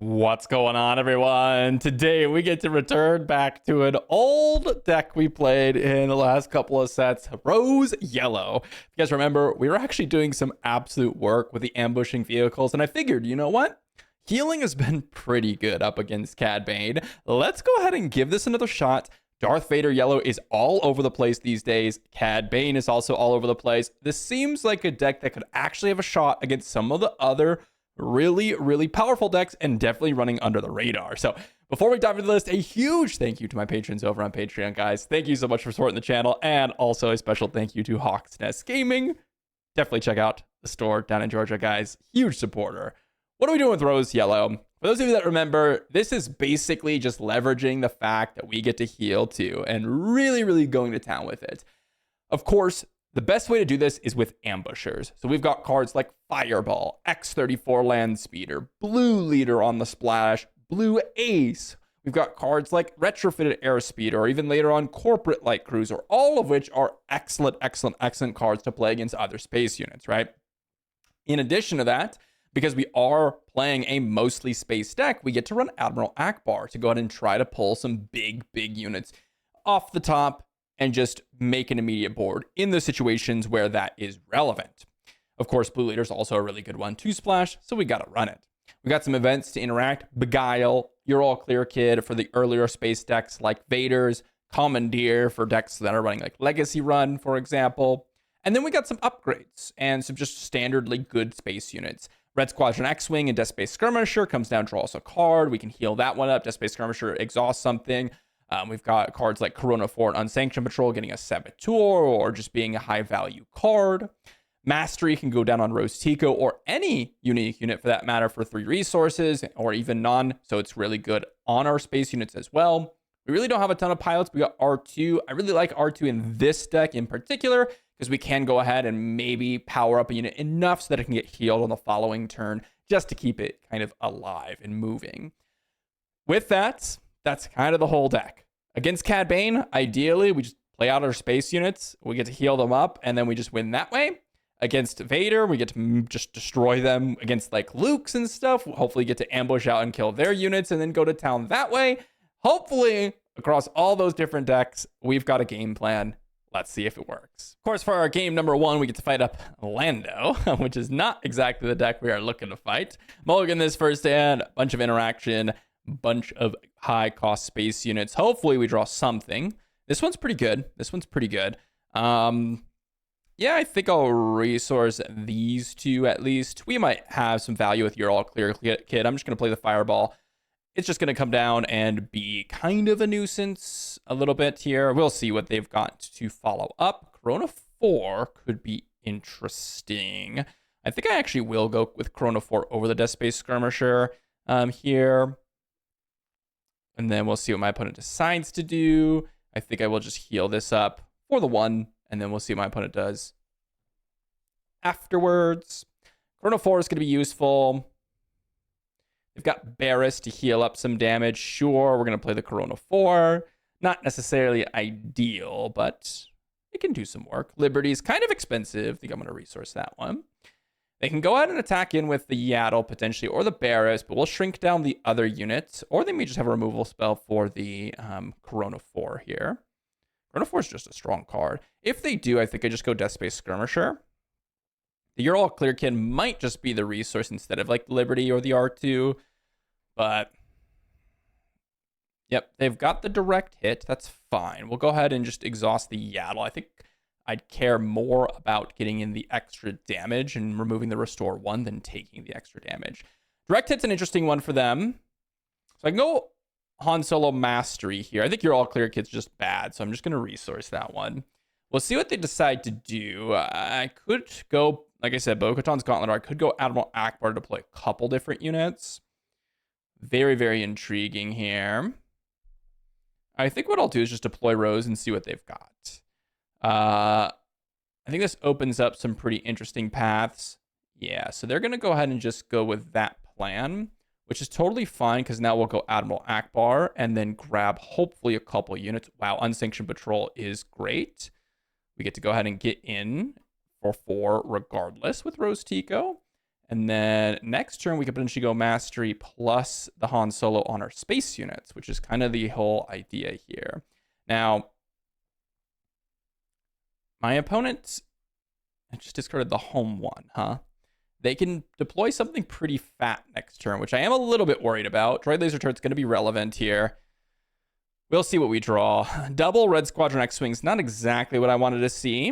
What's going on, everyone? Today we get to return back to an old deck we played in the last couple of sets, Rose Yellow. If you guys remember, we were actually doing some absolute work with the ambushing vehicles, and I figured, you know what? Healing has been pretty good up against Cad Bane. Let's go ahead and give this another shot. Darth Vader Yellow is all over the place these days. Cad Bane is also all over the place. This seems like a deck that could actually have a shot against some of the other really powerful decks and definitely running under the radar. So before we dive into the list, a huge thank you to my patrons over on Patreon, guys. Thank you so much for supporting the channel, and also a special thank you to Hawk's Nest Gaming. Definitely check out the store down in Georgia, guys. Huge supporter. What are we doing with Rose Yellow? For those of you that remember, this is basically just leveraging the fact that we get to heal too and really going to town with it. Of course, the best way to do this is with ambushers. So we've got cards like Fireball, X-34 Land Speeder, Blue Leader on the splash, Blue Ace. We've got cards like Retrofitted Airspeeder, or even later on Corporate Light Cruiser, all of which are excellent cards to play against other space units, right? In addition to that, because we are playing a mostly space deck, we get to run Admiral Ackbar to go ahead and try to pull some big units off the top and just make an immediate board in the situations where that is relevant. Of course, Blue Leader is also a really good one to splash, so we gotta run it. We got some events to interact. Beguile, You're All Clear Kid for the earlier space decks like Vader's, Commandeer for decks that are running like Legacy Run, for example. And then we got some upgrades and some just standardly good space units. Red Squadron X-Wing and Death Space Skirmisher comes down, draws a card. We can heal that one up. Death Space Skirmisher exhausts something. We've got cards like Corona 4 and Unsanctioned Patrol getting a Saboteur or just being a high value card. Mastery can go down on Rose Tico or any unique unit for that matter for 3 resources or even none. So it's really good on our space units as well. We really don't have a ton of pilots. We got R2. I really like R2 in this deck in particular because we can go ahead and maybe power up a unit enough so that it can get healed on the following turn just to keep it kind of alive and moving. With that, that's kind of the whole deck. Against Cad Bane, ideally, we just play out our space units. We get to heal them up, and then we just win that way. Against Vader, we get to just destroy them. Against like Luke's and stuff, we'll hopefully get to ambush out and kill their units and then go to town that way. Hopefully, across all those different decks, we've got a game plan. Let's see if it works. Of course, for our game number 1, we get to fight up Lando, which is not exactly the deck we are looking to fight. Mulligan this first hand, a bunch of interaction, bunch of high cost space units. Hopefully we draw something. This one's pretty good. Yeah, I think I'll resource these two at least. We might have some value with You're All Clear Kid. I'm just going to play the Fireball. It's just going to come down and be kind of a nuisance a little bit here. We'll see what they've got to follow up. Corona 4 could be interesting. I think I actually will go with Corona 4 over the Death Space Skirmisher here. And then we'll see what my opponent decides to do. I think I will just heal this up for the 1, and then we'll see what my opponent does afterwards. Corona 4 is going to be useful. We've got Barris to heal up some damage. Sure, we're going to play the Corona 4. Not necessarily ideal, but it can do some work. Liberty is kind of expensive. I think I'm going to resource that one. They can go ahead and attack in with the Yaddle potentially, or the Barris, but we'll shrink down the other units, or they may just have a removal spell for the Corona 4 here. Corona 4 is just a strong card. If they do, I think I just go Death Space Skirmisher. The You're All Clear Kid might just be the resource instead of like Liberty or the R2, but yep, they've got the direct hit. That's fine. We'll go ahead and just exhaust the Yaddle. I think I'd care more about getting in the extra damage and removing the Restore 1 than taking the extra damage. Direct hit's an interesting one for them. So I can go Han Solo Mastery here. I think You're All Clear Kid's just bad, so I'm just going to resource that one. We'll see what they decide to do. I could go, like I said, Bo-Katan's Gauntlet, or I could go Admiral Ackbar to deploy a couple different units. Very intriguing here. I think what I'll do is just deploy Rose and see what they've got. I think this opens up some pretty interesting paths. Yeah, so they're going to go ahead and just go with that plan, which is totally fine because now we'll go Admiral Ackbar and then grab hopefully a couple units. Wow, Unsanctioned Patrol is great. We get to go ahead and get in for 4 regardless with Rose Tico. And then next turn, we could potentially go Mastery plus the Han Solo on our space units, which is kind of the whole idea here. Now, my opponent just discarded the home one, huh? They can deploy something pretty fat next turn, which I am a little bit worried about. Droid Laser Turret's going to be relevant here. We'll see what we draw. Double Red Squadron X-Wings, not exactly what I wanted to see.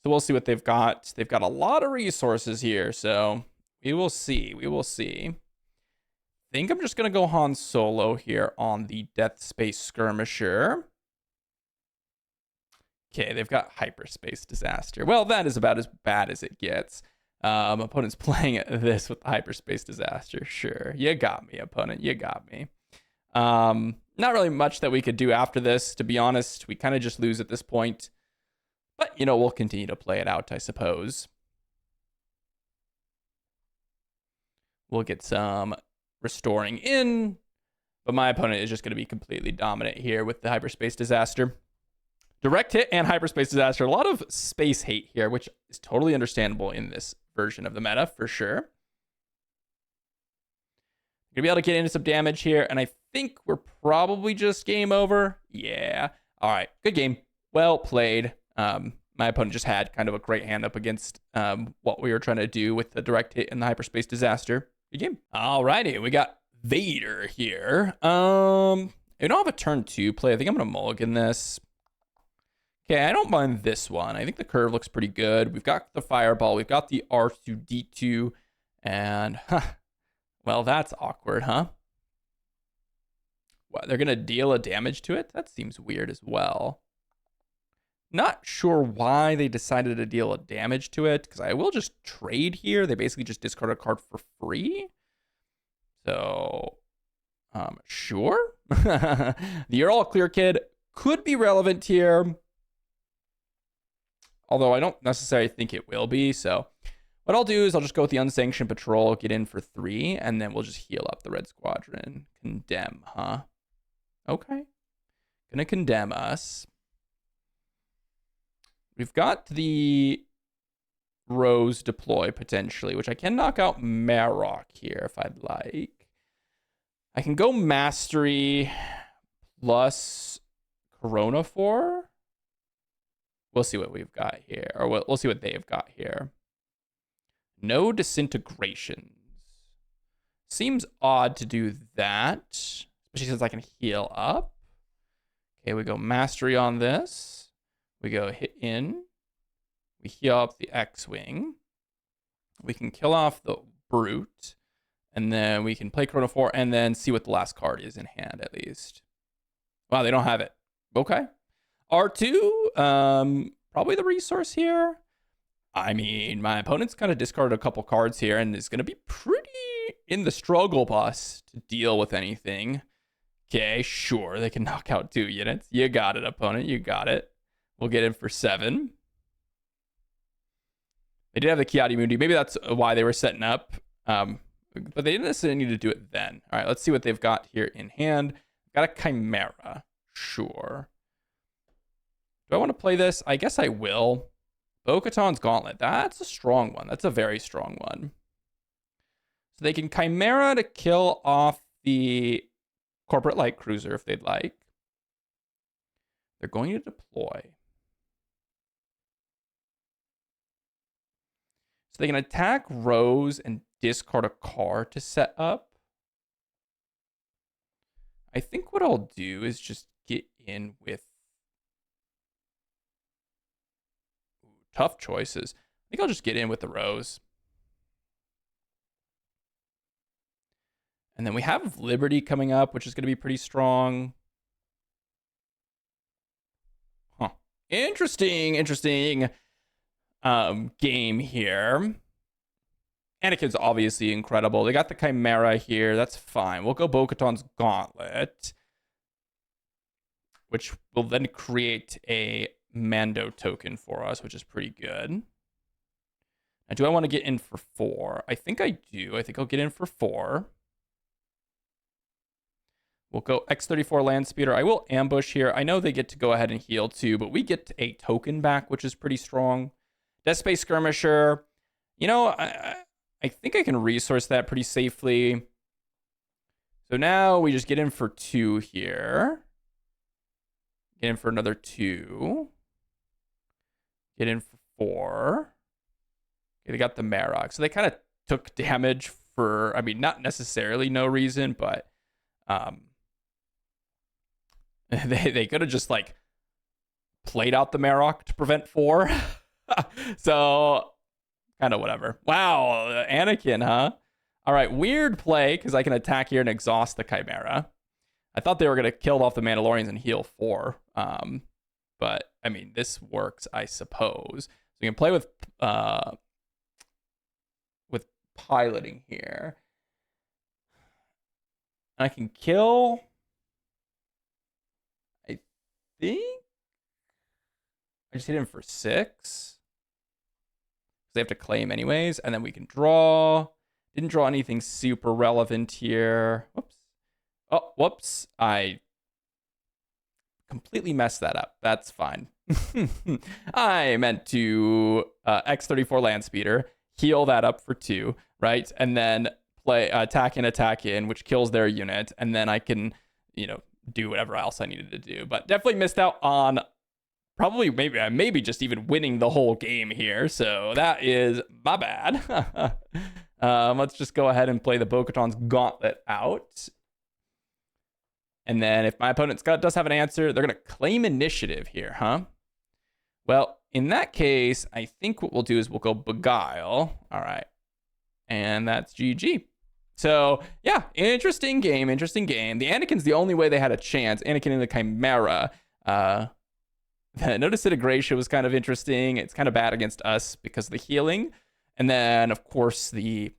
So we'll see what they've got. They've got a lot of resources here, so we will see. We will see. I think I'm just going to go Han Solo here on the Death Space Skirmisher. Okay, they've got Hyperspace Disaster. Well, that is about as bad as it gets. Opponent's playing this with Hyperspace Disaster. Sure, you got me, opponent. You got me. Not really much that we could do after this, to be honest. We kind of just lose at this point. But, you know, we'll continue to play it out, I suppose. We'll get some restoring in. But my opponent is just going to be completely dominant here with the Hyperspace Disaster. Direct hit and Hyperspace Disaster. A lot of space hate here, which is totally understandable in this version of the meta, for sure. Gonna be able to get into some damage here, and I think we're probably just game over. Yeah. All right. Good game. Well played. My opponent just had kind of a great hand up against what we were trying to do with the direct hit and the Hyperspace Disaster. Good game. All righty. We got Vader here. We don't have a turn 2 play. I think I'm going to mulligan this. Okay, I don't mind this one. I think the curve looks pretty good. We've got the Fireball. We've got the R2-D2. And, well, that's awkward, huh? What, they're going to deal a damage to it? That seems weird as well. Not sure why they decided to deal a damage to it, because I will just trade here. They basically just discard a card for free. So, sure. The You're All Clear Kid could be relevant here. Although I don't necessarily think it will be. So what I'll do is I'll just go with the Unsanctioned Patrol, get in for 3, and then we'll just heal up the Red Squadron. Condemn, huh? Okay. Gonna condemn us. We've got the Rose deploy potentially, which I can knock out Marok here if I'd like. I can go Mastery plus Corona 4. We'll see what we've got here, or we'll see what they've got here. No disintegrations. Seems odd to do that, especially since I can heal up. Okay, we go Mastery on this. We go hit in. We heal up the X-Wing. We can kill off the Brute. And then we can play Corona 4 and then see what the last card is in hand, at least. Wow, they don't have it. Okay. R2, probably the resource here. I mean, my opponent's kind of discarded a couple cards here and is going to be pretty in the struggle bus to deal with anything. Okay, sure, they can knock out 2 units. You got it, opponent. You got it. We'll get in for 7. They did have the Ki-Adi-Mundi. Maybe that's why they were setting up. But they didn't necessarily need to do it then. All right, let's see what they've got here in hand. Got a Chimera. Sure. Do I want to play this? I guess I will. Bo-Katan's Gauntlet. That's a strong one. That's a very strong one. So they can Chimera to kill off the Corporate Light Cruiser if they'd like. They're going to deploy. So they can attack Rose and discard a card to set up. I think what I'll do is just get in with tough choices. I think I'll just get in with the Rose. And then we have Liberty coming up, which is going to be pretty strong. Huh. Interesting game here. Anakin's obviously incredible. They got the Chimera here. That's fine. We'll go Bo-Katan's Gauntlet, which will then create a Mando token for us, which is pretty good. Now, do I want to get in for 4? I think I do. I think I'll get in for 4. We'll go X-34 Landspeeder. I will ambush here. I know they get to go ahead and heal too, but we get a token back, which is pretty strong. Death Space Skirmisher. You know, I think I can resource that pretty safely. So now we just get in for 2 here. Get in for another 2. Get in for 4. Okay, they got the Marok. So they kind of took damage for, I mean, not necessarily no reason, but they could have just like played out the Marok to prevent 4. So kind of whatever. Wow, Anakin, huh? All right, weird play because I can attack here and exhaust the Chimera. I thought they were going to kill off the Mandalorians and heal 4. But, I mean, this works, I suppose. So you can play with piloting here. I can kill... I think... I just hit him for 6. They have to claim anyways, and then we can draw. Didn't draw anything super relevant here. Whoops. Oh, whoops. I completely messed that up. That's fine. I meant to X-34 Landspeeder, heal that up for 2, right? And then play attack in, which kills their unit, and then I can, do whatever else I needed to do. But definitely missed out on probably maybe just even winning the whole game here. So that is my bad. Let's just go ahead and play the Bo-Katan's Gauntlet out. And then if my opponent does have an answer, they're going to claim initiative here, huh? Well, in that case, I think what we'll do is we'll go Beguile. All right. And that's GG. So, yeah, interesting game. The Anakin's the only way they had a chance. Anakin and the Chimera. Notice Integration was kind of interesting. It's kind of bad against us because of the healing. And then, of course, the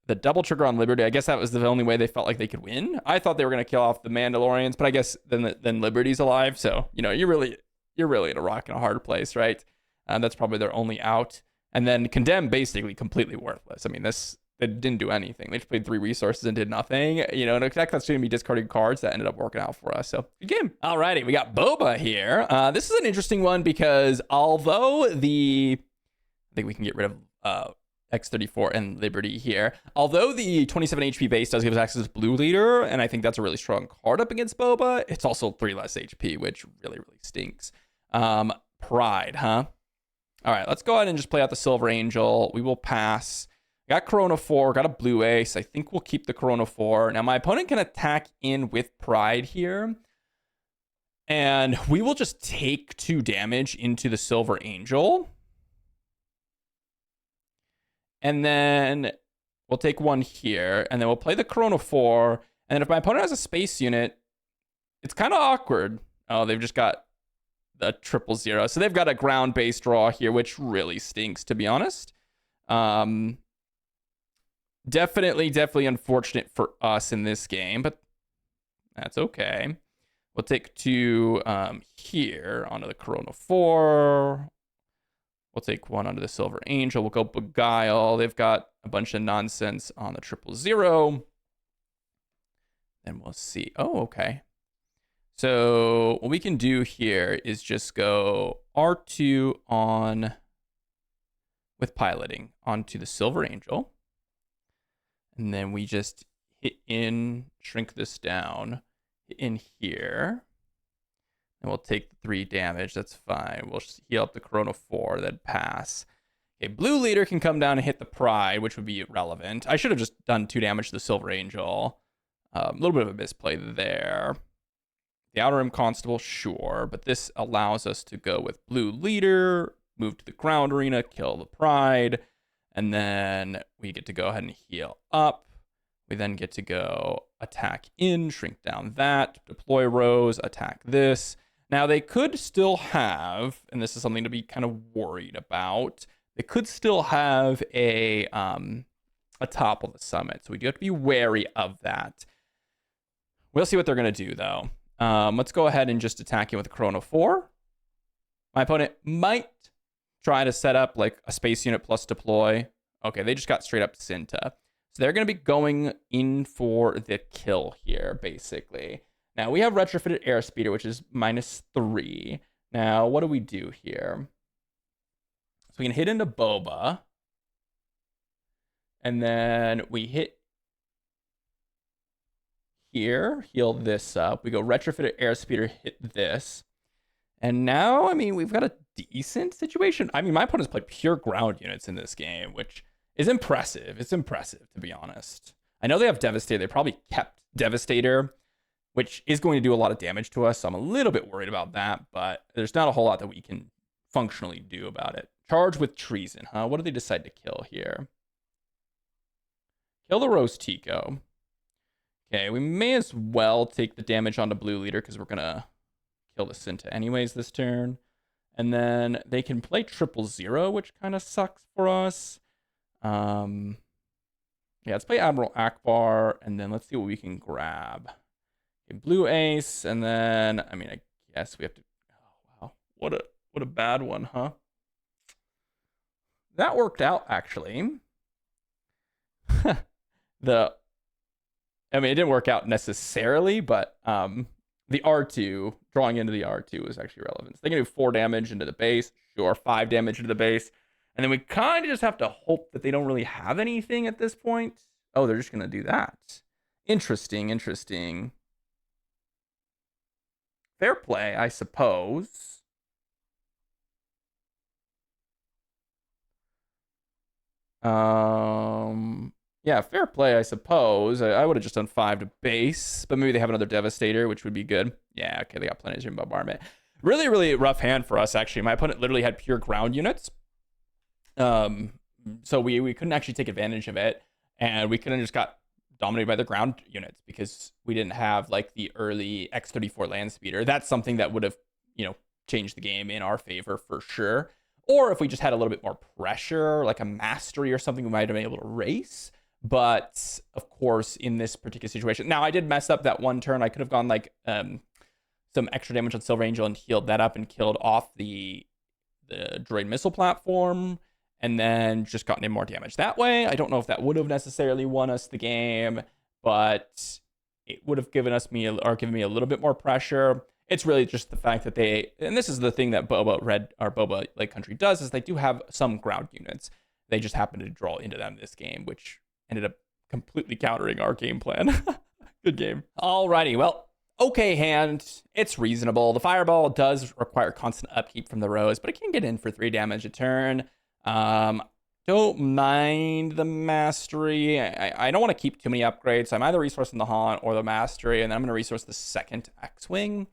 double trigger on Liberty. I guess that was the only way they felt like they could win. I thought they were going to kill off the Mandalorians, but I guess then Liberty's alive. So, you're really in a rock and a hard place, right? That's probably their only out. And then Condemn basically completely worthless. I mean, they didn't do anything. They just played 3 resources and did nothing. And that's going to be discarding cards that ended up working out for us. So good game. Alrighty, we got Boba here. This is an interesting one because although I think we can get rid of X-34 and Liberty here. Although the 27 HP base does give us access to Blue Leader, and I think that's a really strong card up against Boba, it's also 3 less HP, which really, really stinks. Pride, huh? All right, let's go ahead and just play out the Silver Angel. We will pass. Got Corona 4, got a Blue Ace. I think we'll keep the Corona 4. Now, my opponent can attack in with Pride here. And we will just take 2 damage into the Silver Angel. And then we'll take 1 here. And then we'll play the Corona 4. And then if my opponent has a space unit, it's kind of awkward. Oh, they've just got the 000. So they've got a ground-based draw here, which really stinks, to be honest. Definitely unfortunate for us in this game, but that's okay. We'll take 2 here onto the Corona 4. We'll take 1 onto the Silver Angel. We'll go Beguile. They've got a bunch of nonsense on the 000. Then we'll see. Oh, okay. So what we can do here is just go R2 on with piloting onto the Silver Angel. And then we just hit in, shrink this down, hit in here. And we'll take the 3 damage. That's fine. We'll just heal up the Corona 4, then pass. Okay, Blue Leader can come down and hit the Pride, which would be relevant. I should have just done 2 damage to the Silver Angel. A little bit of a misplay there. The Outer Rim Constable, sure. But this allows us to go with Blue Leader, move to the Ground Arena, kill the Pride. And then we get to go ahead and heal up. We then get to go attack in, shrink down that, deploy Rose, attack this. Now, they could still have, and this is something to be kind of worried about, they could still have a Topple the Summit. So we do have to be wary of that. We'll see what they're going to do, though. Let's go ahead and just attack it with a Corona 4. My opponent might try to set up like a space unit plus deploy. Okay, they just got straight up Cinta. So they're going to be going in for the kill here, basically. Now, we have retrofitted Airspeeder, which is -3. Now, what do we do here? So we can hit into Boba. And then we hit here, heal this up. We go retrofit airspeeder, hit this. And now, I mean, we've got a decent situation. I mean, my opponents play pure ground units in this game, which is impressive. It's impressive, to be honest. I know they have Devastator. They probably kept Devastator, which is going to do a lot of damage to us. So I'm a little bit worried about that, but there's not a whole lot that we can functionally do about it. Charge with treason, huh? What do they decide to kill here? Kill the Rose Tico. Okay, we may as well take the damage onto Blue Leader because we're going to kill the Cinta anyways this turn. And then they can play 000, which kind of sucks for us. Yeah, let's play Admiral Akbar, and then let's see what we can grab. Okay, Blue Ace, and then, I mean, I guess we have to... Oh, wow. What a bad one, huh? That worked out, actually. I mean, it didn't work out necessarily, but the R2, drawing into the R2 was actually relevant. So they can do 4 damage into the base, sure, 5 damage into the base. And then we kind of just have to hope that they don't really have anything at this point. Oh, they're just going to do that. Interesting, interesting. Fair play, I suppose. Yeah, fair play, I suppose. I would have just done 5 to base, but maybe they have another Devastator, which would be good. Yeah, okay, they got Planetary Bombardment. Really, really rough hand for us, actually. My opponent literally had pure ground units. So we couldn't actually take advantage of it, and we couldn't just got dominated by the ground units because we didn't have like the early X-34 land speeder. That's something that would have, changed the game in our favor for sure. Or if we just had a little bit more pressure, like a mastery or something, we might have been able to race. But of course, in this particular situation, now I did mess up that one turn. I could have gone like some extra damage on Silver Angel and healed that up and killed off the droid missile platform, and then just gotten in more damage that way. I don't know if that would have necessarily won us the game, but it would have given me a little bit more pressure. It's really just the fact that and this is the thing that Boba Lake Country does, is they do have some ground units. They just happen to draw into them this game, which ended up completely countering our game plan. Good game. Alrighty, well, okay hand. It's reasonable. The Fireball does require constant upkeep from the Rose, but it can get in for 3 damage a turn. Don't mind the Mastery. I don't want to keep too many upgrades, so I'm either resourcing the Haunt or the Mastery, and then I'm going to resource the second X-Wing.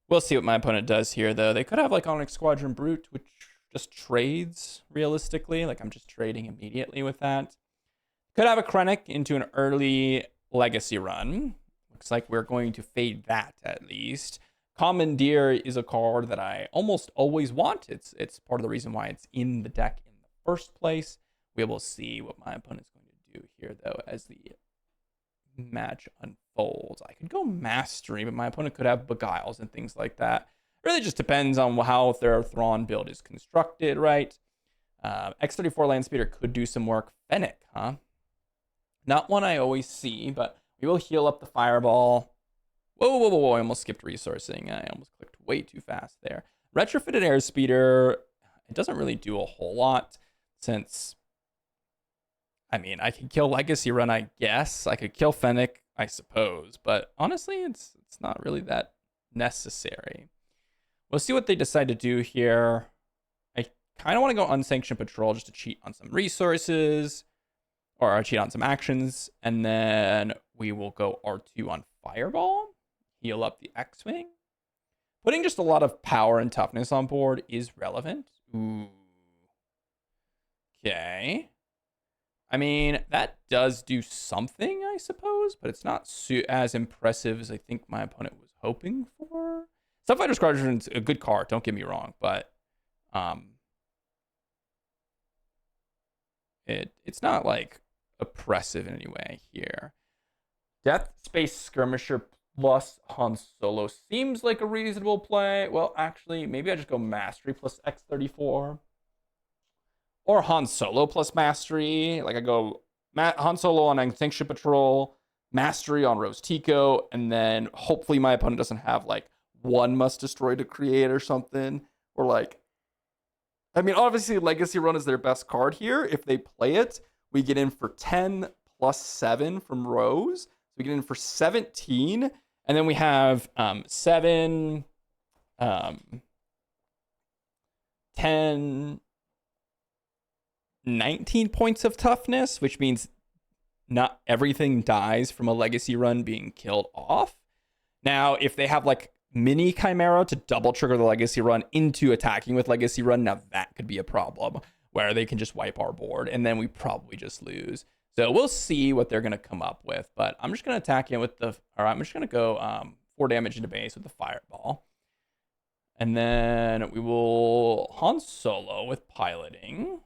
We'll see what my opponent does here, though. They could have, like, Onyx Squadron Brute, which just trades, realistically. Like, I'm just trading immediately with that. Could have a Krennic into an early Legacy run. Looks like we're going to fade that, at least. Commandeer is a card that I almost always want. It's part of the reason why it's in the deck in the first place. We will see what my opponent's going to do here, though, as the match unfolds. I could go Mastery, but my opponent could have Beguiles and things like that. It really just depends on how their Thrawn build is constructed, right? X-34 Landspeeder could do some work. Fennec, huh? Not one I always see, but we will heal up the Fireball. Whoa, I almost skipped resourcing. I almost clicked way too fast there. Retrofitted Airspeeder, it doesn't really do a whole lot since, I mean, I could kill Legacy Run, I guess. I could kill Fennec, I suppose. But honestly, it's not really that necessary. We'll see what they decide to do here. I kind of want to go Unsanctioned Patrol just to cheat on some resources, or cheat on some actions. And then we will go R2 on Fireball. Heal up the X-Wing. Putting just a lot of power and toughness on board is relevant. Ooh. Okay. I mean, that does do something, I suppose, but it's not as impressive as I think my opponent was hoping for. Starfighter Squadron's a good card, don't get me wrong, but it's not like oppressive in any way here. Death Space Skirmisher plus Han Solo seems like a reasonable play. Well, actually, maybe I just go Mastery plus X-34. Or Han Solo plus Mastery. Like I go Han Solo on Extinction Patrol, Mastery on Rose Tico, and then hopefully my opponent doesn't have like 1 must destroy to create or something. Or like, I mean, obviously Legacy Run is their best card here if they play it, We get in for 10 plus 7 from Rose. So we get in for 17. And then we have 7, 10, 19 points of toughness, which means not everything dies from a legacy run being killed off. Now, if they have like mini Chimera to double trigger the legacy run into attacking with legacy run, now that could be a problem where they can just wipe our board and then we probably just lose. So we'll see what they're going to come up with, but I'm just going to attack in with I'm just going to go 4 damage into base with the Fireball. And then we will Han Solo with piloting.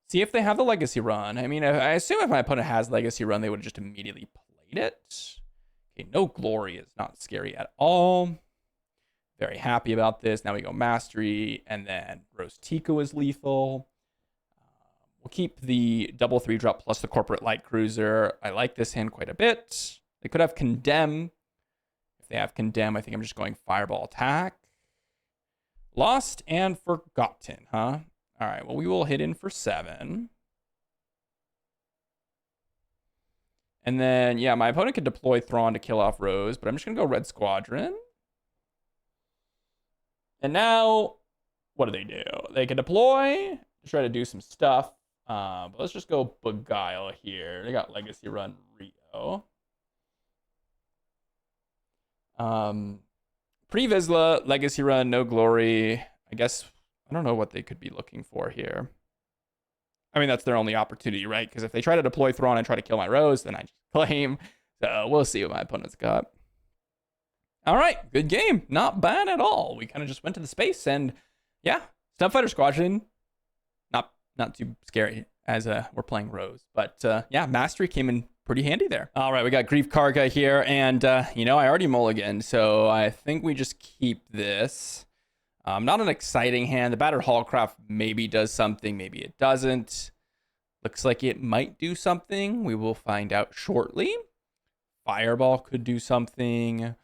See if they have the legacy run. I mean, I assume if my opponent has legacy run, they would have just immediately played it. Okay, no glory is not scary at all. Very happy about this. Now we go mastery, and then Rose Tico is lethal. We'll keep the double 3-drop plus the corporate light cruiser. I like this hand quite a bit. They could have condemn. If they have condemn, I think I'm just going fireball attack. Lost and forgotten, huh? All right, well, we will hit in for 7. And then, yeah, my opponent could deploy Thrawn to kill off Rose, but I'm just going to go Red Squadron. And now, what do? They can deploy to try to do some stuff. But let's just go Beguile here. They got Legacy Run Rio. Pre-Vizsla, Legacy Run, no glory. I guess, I don't know what they could be looking for here. I mean, that's their only opportunity, right? Because if they try to deploy Thrawn and try to kill my Rose, then I just claim. So we'll see what my opponent's got. All right, good game. Not bad at all. We kind of just went to the space and yeah, Snubfighter Squadron, not too scary as we're playing Rose. But yeah, Mastery came in pretty handy there. All right, we got Grief Karga here and you know, I already mulliganed, so I think we just keep this. Not an exciting hand. The Battered Hollowcraft maybe does something, maybe it doesn't. Looks like it might do something. We will find out shortly. Fireball could do something.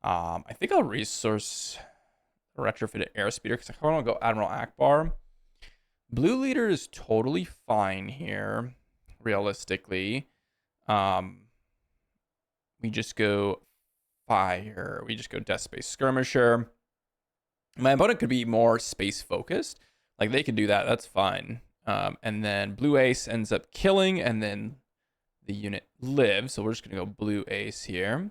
I think I'll resource retrofit Airspeeder because I want to go Admiral Akbar. Blue Leader is totally fine here, realistically. We just go fire. We just go Death Space Skirmisher. My opponent could be more space focused. Like they could do that. That's fine. And then Blue Ace ends up killing and then the unit lives. So we're just going to go Blue Ace here.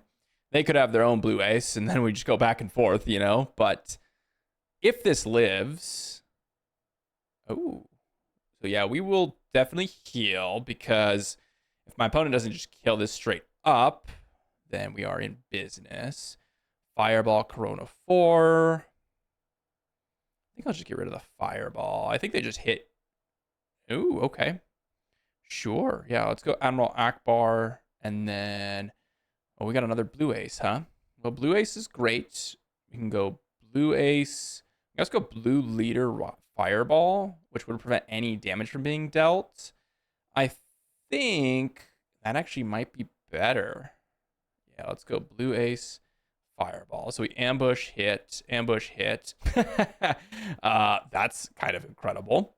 They could have their own Blue Ace and then we just go back and forth, you know. But if this lives... Oh. So yeah, we will definitely heal because if my opponent doesn't just kill this straight up, then we are in business. Fireball, Corona 4... I think I'll just get rid of the Fireball. I think they just hit. Ooh, okay. Sure. Yeah, let's go Admiral Akbar. And then, oh, we got another Blue Ace, huh? Well, Blue Ace is great. We can go Blue Ace. Let's go Blue Leader Fireball, which would prevent any damage from being dealt. I think that actually might be better. Yeah, let's go Blue Ace. Fireball. So we ambush hit. That's kind of incredible.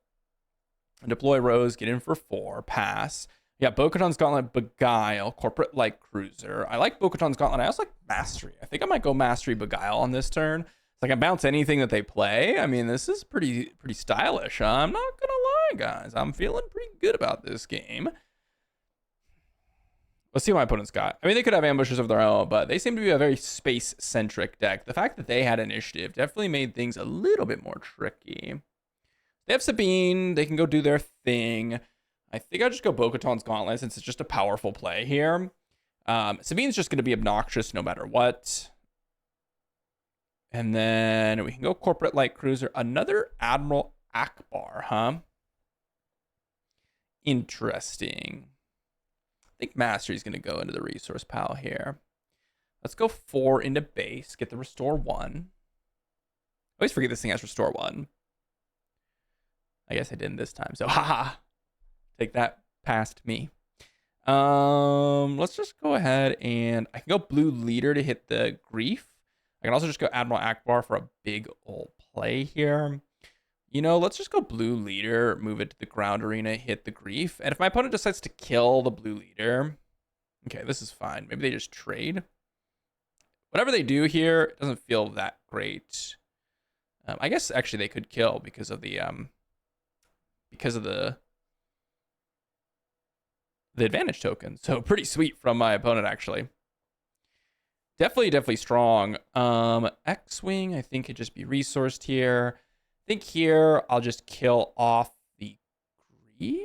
Deploy Rose, get in for 4, pass. Yeah, Bo-Katan's Gauntlet, Beguile, Corporate Light Cruiser. I like Bo-Katan's Gauntlet. I also like Mastery. I think I might go Mastery Beguile on this turn. It's like I bounce anything that they play. I mean, this is pretty stylish. I'm not gonna lie, guys. I'm feeling pretty good about this game. Let's see what my opponent's got. I mean, they could have ambushes of their own, but they seem to be a very space-centric deck. The fact that they had initiative definitely made things a little bit more tricky. They have Sabine. They can go do their thing. I think I'll just go Bo-Katan's Gauntlet since it's just a powerful play here. Sabine's just going to be obnoxious no matter what. And then we can go Corporate Light Cruiser. Another Admiral Akbar, huh? Interesting. I think Mastery is going to go into the resource pile here. Let's go 4 into base. Get the Restore 1. I always forget this thing has Restore 1. I guess I didn't this time. So, haha. Take that past me. Let's just go ahead and... I can go Blue Leader to hit the Grief. I can also just go Admiral Akbar for a big old play here. You know, let's just go blue leader, move it to the ground arena, hit the grief. And if my opponent decides to kill the blue leader, okay, this is fine. Maybe they just trade. Whatever they do here, it doesn't feel that great. I guess actually they could kill because of the advantage token. So pretty sweet from my opponent, actually. Definitely strong. X-Wing, I think could just be resourced here. I think here I'll just kill off the grief.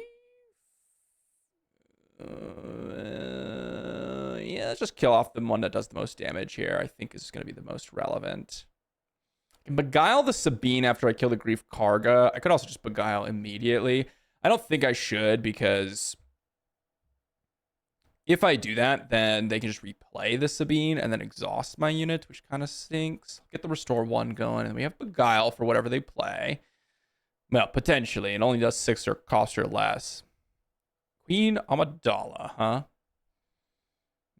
Yeah, let's just kill off the one that does the most damage here. I think is going to be the most relevant. I can beguile the Sabine after I kill the Grief Karga. I could also just beguile immediately. I don't think I should because if I do that, then they can just replay the Sabine and then exhaust my unit, which kind of stinks. Get the Restore 1 going, and we have Beguile for whatever they play. Well, potentially. It only does 6 or cost or less. Queen Amidala, huh?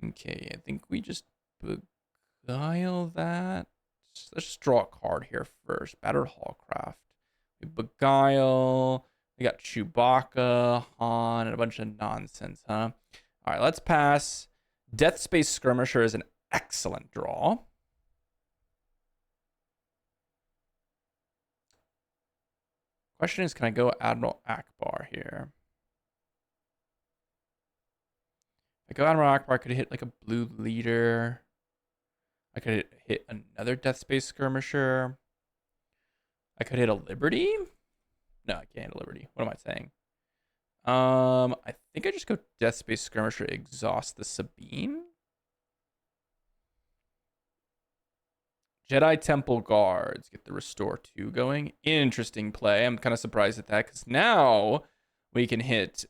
Okay, I think we just beguile that. Let's just draw a card here first. Battered Hallcraft. We beguile. We got Chewbacca, Han, and a bunch of nonsense, huh? All right, let's pass. Death Space Skirmisher is an excellent draw. Question is, can I go Admiral Akbar here? If I go Admiral Akbar, I could hit like a blue leader. I could hit another Death Space Skirmisher. I could hit a Liberty. No, I can't hit a Liberty. What am I saying? I think I just go Death Space Skirmisher, exhaust the Sabine. Jedi Temple Guards, get the Restore 2 going. Interesting play. I'm kind of surprised at that because now we can hit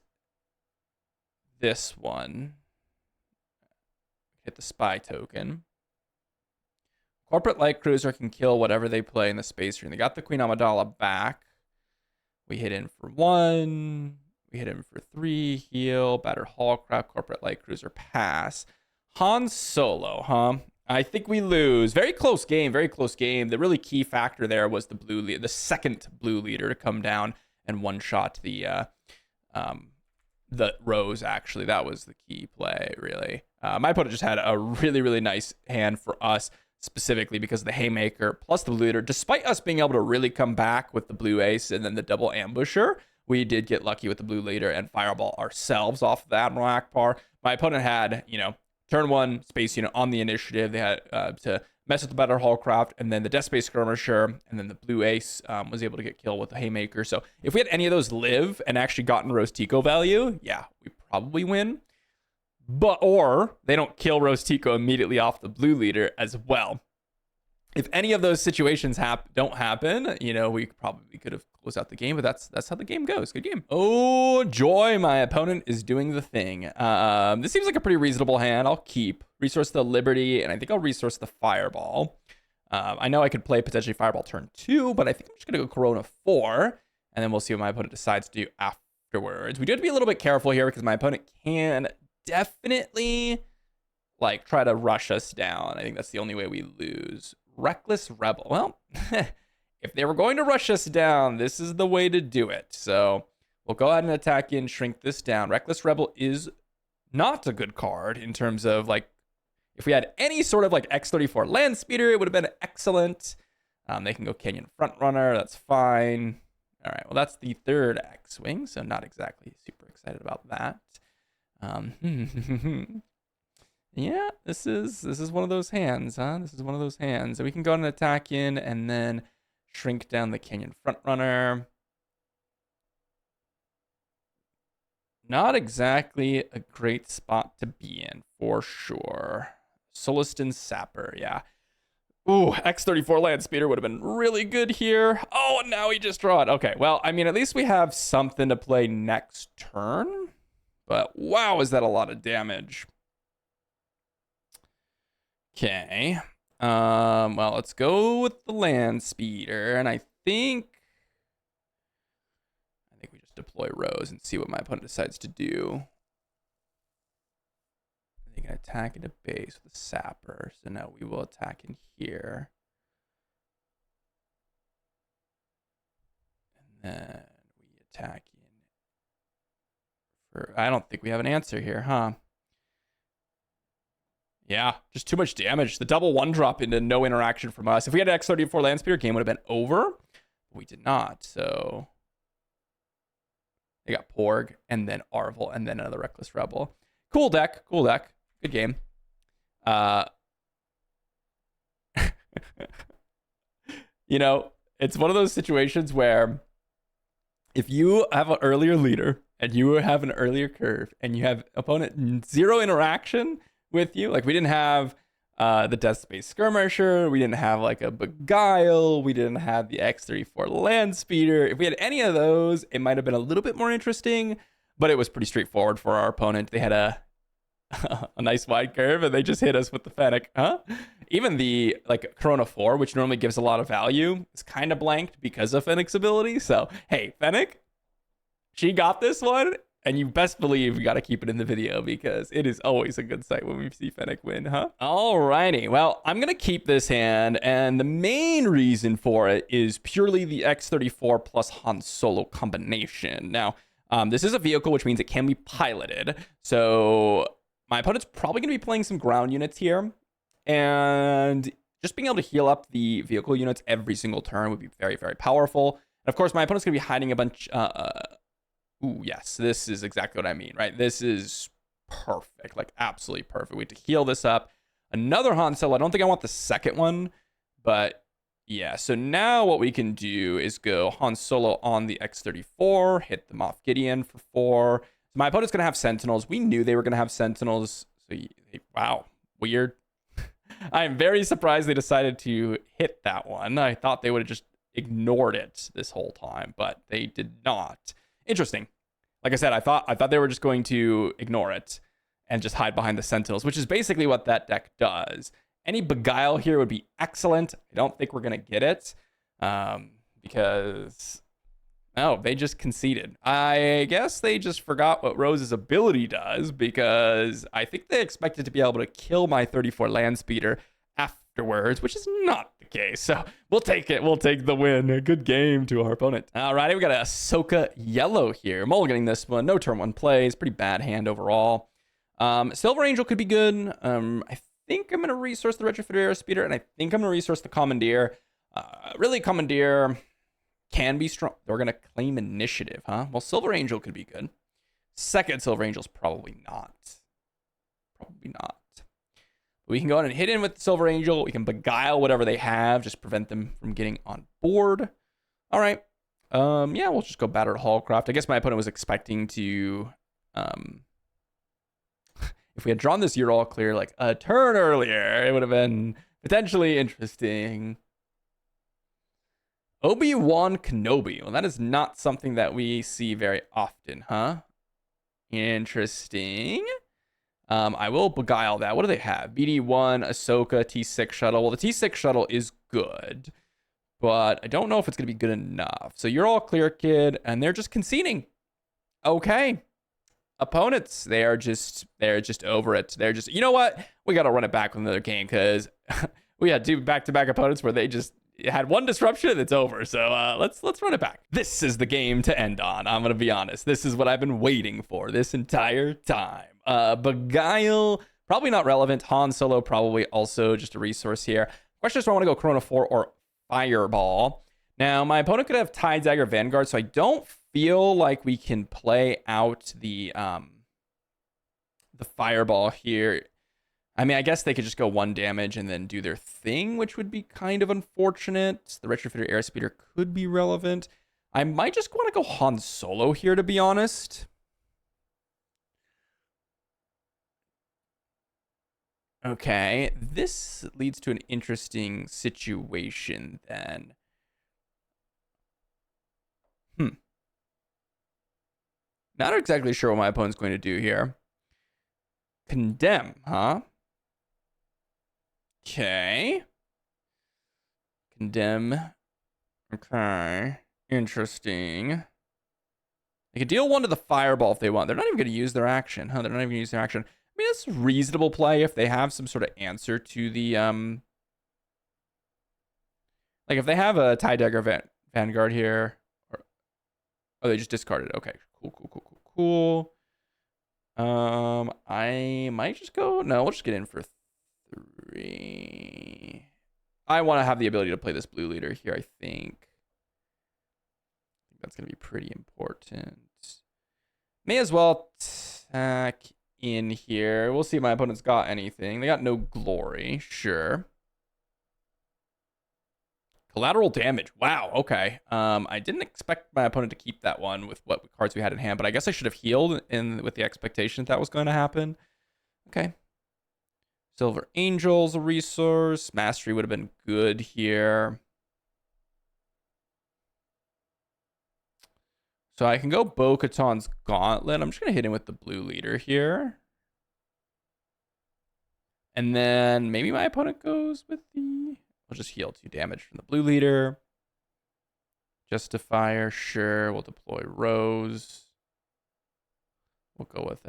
this one. Hit the Spy token. Corporate Light Cruiser can kill whatever they play in the space room. They got the Queen Amidala back. We hit in for 1. We hit him for 3, heal, Battered Hallcraft, Corporate Light Cruiser, pass. Han Solo, huh? I think we lose. Very close game, very close game. The really key factor there was the second blue leader to come down and one-shot the Rose, actually. That was the key play, really. My opponent just had a really nice hand for us, specifically because of the Haymaker plus the blue leader. Despite us being able to really come back with the blue ace and then the double ambusher, we did get lucky with the blue leader and fireball ourselves off of the Admiral Akbar. My opponent had, turn 1 space unit on the initiative. They had to mess with the Battered Hallcraft and then the Death Space Skirmisher, and then the blue ace was able to get killed with the Haymaker. So if we had any of those live and actually gotten Rose Tico value, yeah, we probably win. Or they don't kill Rose Tico immediately off the blue leader as well. If any of those situations don't happen, we probably could have closed out the game, but that's how the game goes. Good game. Oh, joy. My opponent is doing the thing. This seems like a pretty reasonable hand. I'll keep. Resource the Liberty, and I think I'll resource the Fireball. I know I could play potentially Fireball turn 2, but I think I'm just going to go Corona 4, and then we'll see what my opponent decides to do afterwards. We do have to be a little bit careful here because my opponent can definitely try to rush us down. I think that's the only way we lose. Reckless Rebel. Well, if they were going to rush us down, this is the way to do it. So we'll go ahead and attack in, shrink this down. Reckless Rebel is not a good card in terms of if we had any sort of X-34 land speeder, it would have been excellent. They can go Canyon Frontrunner. That's fine. All right. Well, that's the third X-Wing, so not exactly super excited about that. Yeah, this is one of those hands, huh? This is one of those hands. So we can go and attack in and then shrink down the Canyon Frontrunner. Not exactly a great spot to be in, for sure. Soliston Sapper, yeah. Ooh, X-34 land speeder would have been really good here. Oh, and now we just draw it. Okay, well, I mean, at least we have something to play next turn. But wow, is that a lot of damage. Okay. Well, let's go with the land speeder, and I think we just deploy Rose and see what my opponent decides to do. They can attack into base with a Sapper, so now we will attack in here. And we attack in. I don't think we have an answer here, huh? Yeah, just too much damage. The double 1-drop into no interaction from us. If we had an X34 Landspeeder, game would have been over. But we did not, so... They got Porg, and then Arvel, and then another Reckless Rebel. Cool deck. Good game. You know, it's one of those situations where if you have an earlier leader and you have an earlier curve and you have opponent 0 interaction with you, like we didn't have the Death Space Skirmisher, we didn't have like a Beguile, we didn't have the X34 Landspeeder. If we had any of those, it might have been a little bit more interesting, but it was pretty straightforward for our opponent. They had a nice wide curve and they just hit us with the Fennec, huh? Even the like Corona 4, which normally gives a lot of value, is kind of blanked because of Fennec's ability. So, hey, Fennec, she got this one, and you best believe we got to keep it in the video because it is always a good sight when we see Fennec win, huh? Alrighty, well, I'm going to keep this hand, and the main reason for it is purely the X34 plus Han Solo combination. Now, this is a vehicle, which means it can be piloted, so my opponent's probably going to be playing some ground units here. And just being able to heal up the vehicle units every single turn would be very, very powerful. And of course, my opponent's going to be hiding a bunch. Ooh, yes, this is exactly what I mean, right? This is perfect, like absolutely perfect. We have to heal this up. Another Han Solo. I don't think I want the second one, but yeah. So now what we can do is go Han Solo on the X34, hit the Moff Gideon for 4. So my opponent's going to have Sentinels. We knew they were going to have Sentinels. So, wow, weird. I am very surprised they decided to hit that one. I thought they would have just ignored it this whole time, but they did not. Interesting. Like I said, I thought they were just going to ignore it and just hide behind the Sentinels, which is basically what that deck does. Any Beguile here would be excellent. I don't think we're going to get it because... Oh, they just conceded. I guess they just forgot what Rose's ability does because I think they expected to be able to kill my 34 Landspeeder afterwards, which is not the case. So we'll take it. We'll take the win. A good game to our opponent. All right, we got a Ahsoka Yellow here. Mulliganing this one. No turn 1 plays. Pretty bad hand overall. Silver Angel could be good. I think I'm going to resource the Retrofitter Airspeeder, and I think I'm going to resource the Commandeer. Really, Commandeer... can be strong. They're going to claim initiative, huh? Well, Silver Angel could be good. Second Silver Angel's probably not. Probably not. We can go ahead and hit in with the Silver Angel. We can Beguile whatever they have, just prevent them from getting on board. All right. Yeah, we'll just go Battered Hallcraft. I guess my opponent was expecting to... if we had drawn this You're All Clear like a turn earlier, it would have been potentially interesting. Obi-Wan Kenobi. Well, that is not something that we see very often, huh? Interesting. I will Beguile that. What do they have? BD-1, Ahsoka, T6 shuttle. Well, the T6 shuttle is good, but I don't know if it's going to be good enough. So You're All Clear, kid, and they're just conceding. Okay. Opponents, they're just over it. They're just, you know what? We got to run it back with another game because we had 2 back-to-back opponents where they just had 1 disruption, it's over. So let's run it back. This is the game to end on. I'm gonna be honest. This is what I've been waiting for this entire time. Beguile, probably not relevant. Han Solo, probably also just a resource here. Question is, do I want to go Corona 4 or Fireball? Now, my opponent could have TIE Dagger Vanguard, so I don't feel like we can play out the Fireball here. I mean, I guess they could just go 1 damage and then do their thing, which would be kind of unfortunate. The Retrofitter Airspeeder could be relevant. I might just want to go Han Solo here, to be honest. Okay, this leads to an interesting situation then. Not exactly sure what my opponent's going to do here. Condemn, huh? Okay. Condemn. Okay. Interesting. They could deal 1 to the Fireball if they want. They're not even going to use their action, huh? They're not even going to use their action. I mean, it's a reasonable play if they have some sort of answer to the, like if they have a TIE Dagger Vanguard here, or Oh, they just discarded it. Okay, cool. I might just go. No, we'll just get in for 3. I want to have the ability to play this blue leader here, I think. That's going to be pretty important. May as well attack in here. We'll see if my opponent's got anything. They got no glory. Sure. Collateral damage. Wow. Okay. I didn't expect my opponent to keep that one with what cards we had in hand, but I guess I should have healed with the expectation that was going to happen. Okay. Silver Angel's a resource. Mastery would have been good here. So I can go Bo-Katan's Gauntlet. I'm just going to hit him with the blue leader here. And then maybe my opponent goes with the... I'll just heal 2 damage from the blue leader. Justifier, sure. We'll deploy Rose. We'll go with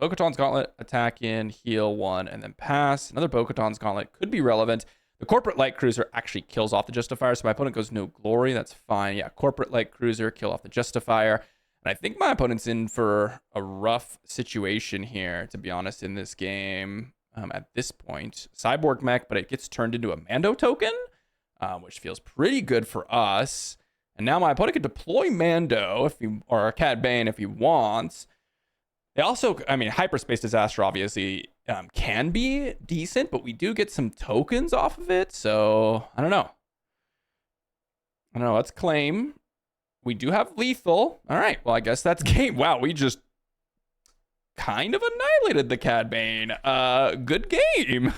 Bo-Katan's Gauntlet, attack in, heal 1, and then pass. Another Bo-Katan's Gauntlet could be relevant. The Corporate Light Cruiser actually kills off the Justifier, so my opponent goes no glory. That's fine. Yeah, Corporate Light Cruiser, kill off the Justifier. And I think my opponent's in for a rough situation here, to be honest, in this game. At this point, Cyborg Mech, but it gets turned into a Mando token, which feels pretty good for us. And now my opponent can deploy Mando or Cad Bane if he wants. They also, I mean, Hyperspace Disaster obviously can be decent, but we do get some tokens off of it. So I don't know. Let's claim. We do have lethal. All right. Well, I guess that's game. Wow, we just kind of annihilated the Cad Bane. Good game.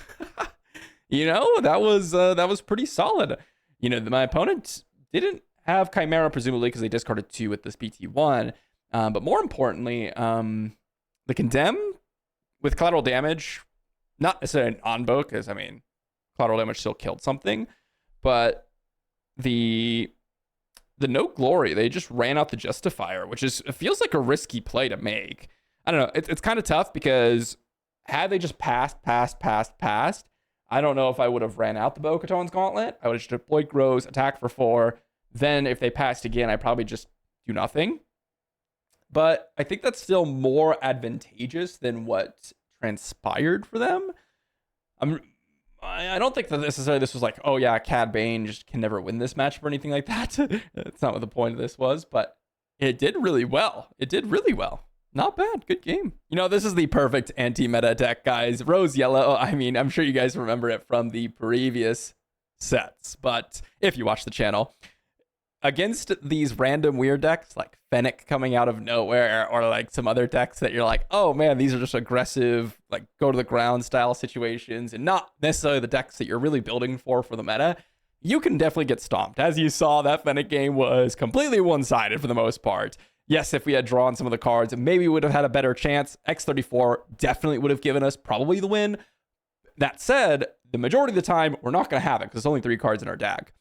That was pretty solid. My opponent didn't have Chimera, presumably because they discarded 2 with this BT1. But more importantly, the Condemn with collateral damage, not necessarily an on-bow, because, collateral damage still killed something. But the no glory, they just ran out the Justifier, which it feels like a risky play to make. I don't know. It's kind of tough because had they just passed, I don't know if I would have ran out the Bo-Katan's Gauntlet. I would have just deployed Rose, attack for 4. Then if they passed again, I'd probably just do nothing. But I think that's still more advantageous than what transpired for them. I don't think that necessarily this was like, oh yeah, Cad Bane just can never win this matchup or anything like that. That's not what the point of this was, but it did really well. Not bad. Good game. This is the perfect anti-meta deck, guys. Rose Yellow. I'm sure you guys remember it from the previous sets, but if you watch the channel, against these random weird decks like Fennec coming out of nowhere, or like some other decks that you're like, oh man, these are just aggressive, like go to the ground style situations, and not necessarily the decks that you're really building for the meta, you can definitely get stomped. As you saw, that Fennec game was completely one-sided for the most part. Yes, if we had drawn some of the cards, maybe we would have had a better chance. X34 definitely would have given us probably the win. That said, the majority of the time, we're not going to have it because there's only 3 cards in our deck.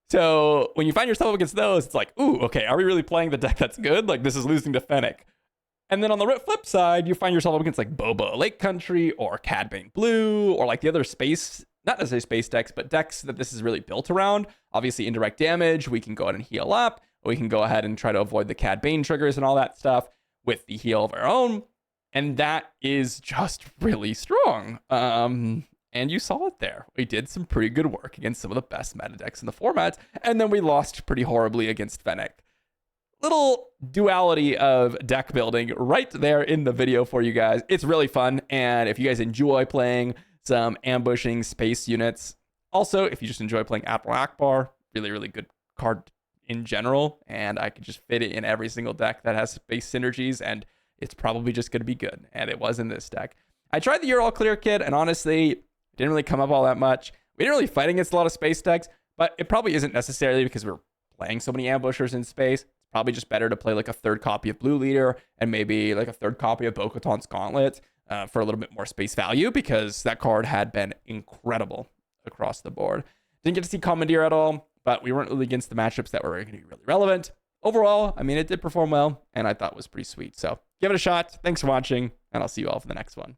So when you find yourself against those, it's like, ooh, okay, are we really playing the deck that's good? Like, this is losing to Fennec. And then on the flip side, you find yourself up against like Bobo Lake Country or Cad Bane Blue, or like the other space, not necessarily space decks, but decks that this is really built around. Obviously, indirect damage, we can go ahead and heal up. We can go ahead and try to avoid the Cad Bane triggers and all that stuff with the heal of our own. And that is just really strong. And you saw it there. We did some pretty good work against some of the best meta decks in the format, and then we lost pretty horribly against Fennec. Little duality of deck building right there in the video for you guys. It's really fun, and if you guys enjoy playing some ambushing space units, also, if you just enjoy playing Admiral Akbar, really, really good card in general, and I could just fit it in every single deck that has space synergies, and it's probably just going to be good, and it was in this deck. I tried the You're All Clear kit, and honestly, didn't really come up all that much. We didn't really fight against a lot of space decks, but it probably isn't necessarily because we're playing so many ambushers in space. It's probably just better to play like a 3rd copy of Blue Leader and maybe like a 3rd copy of Bo-Katan's Gauntlet for a little bit more space value, because that card had been incredible across the board. Didn't get to see Commandeer at all, but we weren't really against the matchups that were going to be really relevant. Overall, it did perform well, and I thought it was pretty sweet. So give it a shot. Thanks for watching, and I'll see you all for the next one.